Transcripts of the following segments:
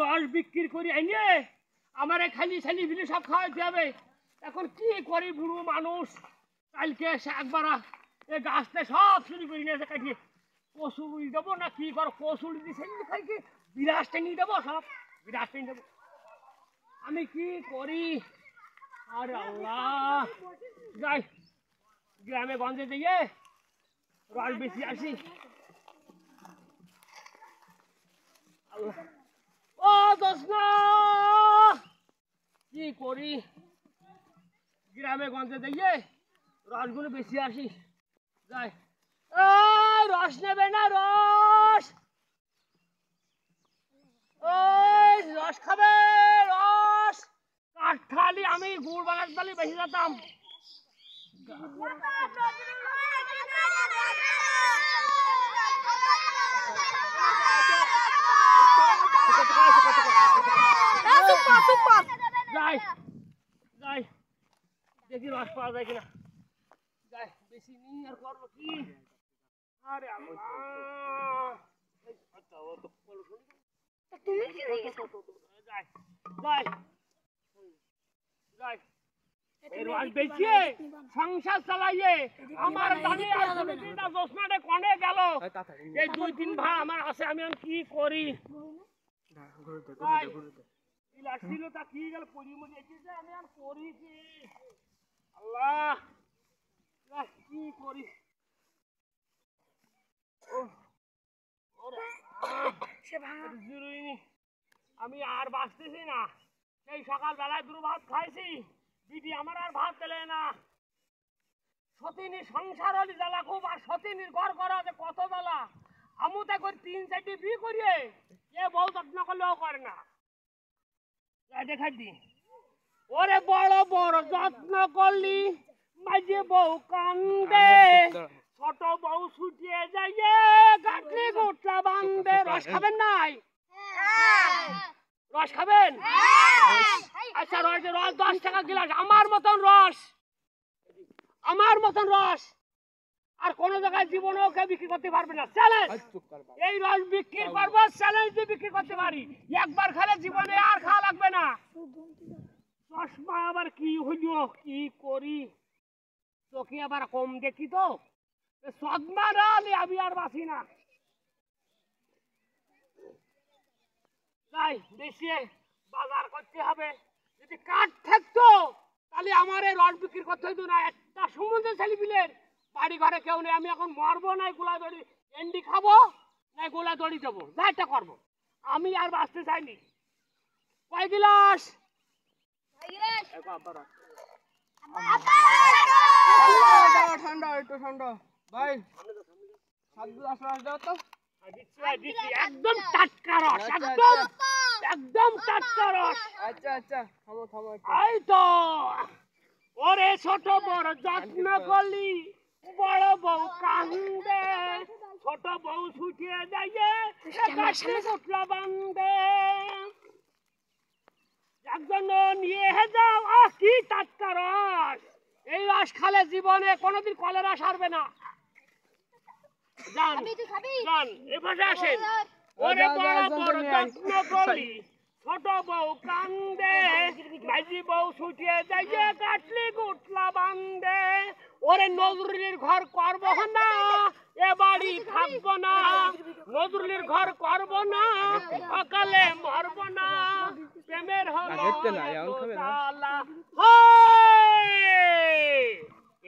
রস বিক্রি করি এনে আমারে খালি ছালি ফিলি সব খাওয়াইতে হবে। এখন কি করি বুড়ো মানুষ, কালকে একবার এই গাছতে সব চুরি করে নিয়ে কাটিয়ে কচু উড়ি দেবো না কি করো, কচু উড়ি দিয়ে সেদিন খাইকে বিরাজ টেনে দেবো, সব বিরাজ টেনে দেবো। আমি কি করি? আরে আল্লাহ, যাই গ্রামে গঞ্জে দিয়ে রস বেশি আসি। আল্লাহ, ও দোস্ত কি করি? গ্রামে গঞ্জে দিয়ে রসগুলো বেশি আসি। যাই, রস নেবে না? রস, ওই রস খাবে? রস কাঠালি আমি গুড় বানাতে পারলে বেশি যেতাম। যাই যাই দেখি রস পাওয়া যায় কিনা। যাই, বেশি নি আর করবো কি? আরে আল্লাহ, সংসার চালাইয়ে আমার জোসনাটে কনে গেল। এই 2-3 ভাই আমার আছে, আমি কি করি? কি গেল পরি মরি আমি আর করি কি? আল্লাহ, কি করি? আমি আর বাঁচতেছি না। সেই সকাল বেলায় 2 ভাত খাইছি, বিটি আমার আর ভাত দিলে না। সতীনী সংসার হলি জ্বালা খুব, আর সতীনীর ঘর করা আছে কত জ্বালা। আমু তা করে 3-4টি বিয়ে করিয়ে এ বউ যত্ন করলেও করে না। দেখাই দি, ওরে বড় বড় যত্ন করলি মাঝে বউ কান্দে, ছোট বউ ছুটিয়ে যাইয়ে গাঠি গোটলা বান্ধে। রস খাবেন নাই? রস খাবেন? আচ্ছা, রস 10 টাকা গিলাস। আমার মতন রস, আমার মতন রস আর কোন জায়গায় জীবনেও কেউ বিক্রি করতে পারবে না। চ্যালেঞ্জ, এই রস বিক্রি করবো, চ্যালেঞ্জ দিয়ে বিক্রি করতে পারি। একবার খেলে জীবনে আর খাওয়া লাগবে না। চশমা আবার কি হইল, কি করি? চোখে আবার কম দেখি তো, সদমা রালে আমি আর বাঁচি না। তাই বেশি বাজার করতে হবে। যদি কাঠ থাকতো তাহলে আমার এই রস বিক্রি করতে হইতো না। একটা সমুদ্র ছেলেপিলের বাড়ি ঘরে কেউ নেই। আমি এখন মরবো, নাই গোলা দড়ি এন্ডি খাবো, নাই গোলা দড়ি দেবো, যা একটা করবো। আমি আর বাঁচতে চাইনি। কয় গিলাস? ঠান্ডা, একটু ঠান্ডা ভাই। একদম টাটকা রস, একদম একদম টাটকা রস। আচ্ছা আচ্ছা, থামো থামো। এই তো, ওরে ছোট বড় যত্ন করলি বড় বউ কান্দে, ছোট বউ ছুটিয়ে যাইয়ে গাছে গোটলা বান্ধে। একজন নিয়ে যাও। কি টাটকা রস! এই রস খালে জীবনে কোনোদিন কলেরা সারবে না। যান যান, এভাবে আসেন। ওরে বড় বড় যত্ন করলি ছোট বউ কান্দে, মাঝি বউ ছুটিয়ে যাইয়ে কাটলি গুটলা বান্ধে। ওরে নজরুলের ঘর করবো না, এ বাড়ি থাকবো না। নজরুলের ঘর করবো না, সকালে মরবো না। প্রেমের হলো জ্বালা।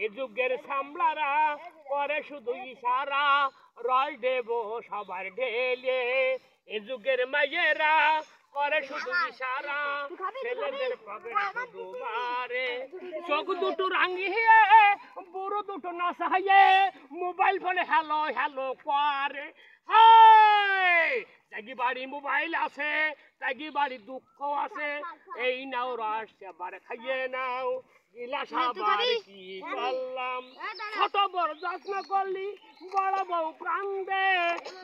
এ যুগের সামলারা করে শুধু ইশারা, রস দেব সবার ঢেলে। এ যুগের মাইয়েরা করে শুধু ইশারা, ছেলেদের পাবে শুধু মারে। চোখ দুটো রাঙিয়ে বুড়ো দুটো নাচাইয়ে মোবাইল ফোনে হ্যালো হ্যালো করে। তাগি বাড়ি মোবাইল আছে, তাগি বাড়ি দুঃখ আছে। এই নাও রস এবার খাইয়ে নাও, গিলাস আবার কি করলাম। ছোট বড় যত্ন করলি বড় বউ কান্দে,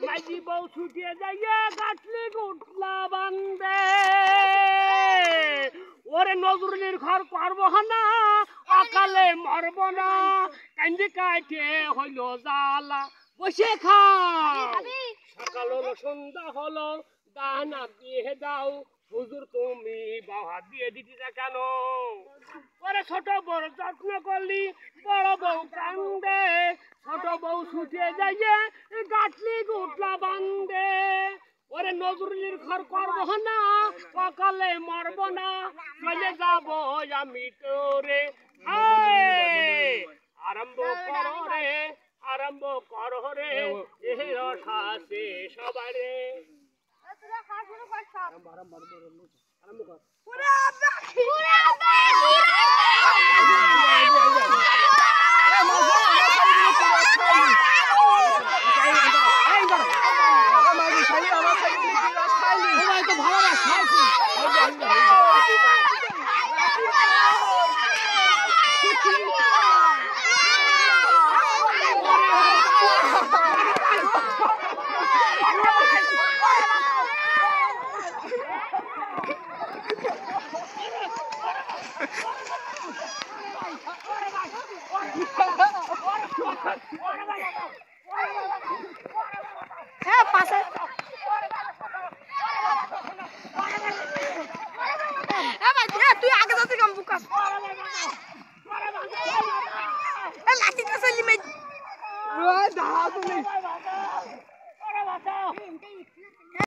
মাঝি বউ ছুটিয়ে যাইয়ে গাছলি গুটলা বান্ধে। ওরে নজরুলের ঘর করবো না, অকালে মরবো না। কান্দি কাটে হইল জ্বালা, বসে খা। সকাল হলো সন্ধ্যা হলো দানা দিয়ে দাও হুজুর তুমি বাবা দিয়ে দিতি না কেন ওরে ছোট বড় যত্ন করলি বড় বউ কান্দে ছোট বউ ছুটে যাইয়ে গাছলি গুটলা বান্দে ওরে নজরুলির ঘর করবো না সকালে মরব না চলে যাব আমি তোরে আরম্ভ করো রে আরম্ভ করো রে এ রসাসে সবারে আরম্ভ কর তুই আগে যাতে কম বুকাস লাঠি তো চলি মে দাঁড়া তুমি বাঁচাও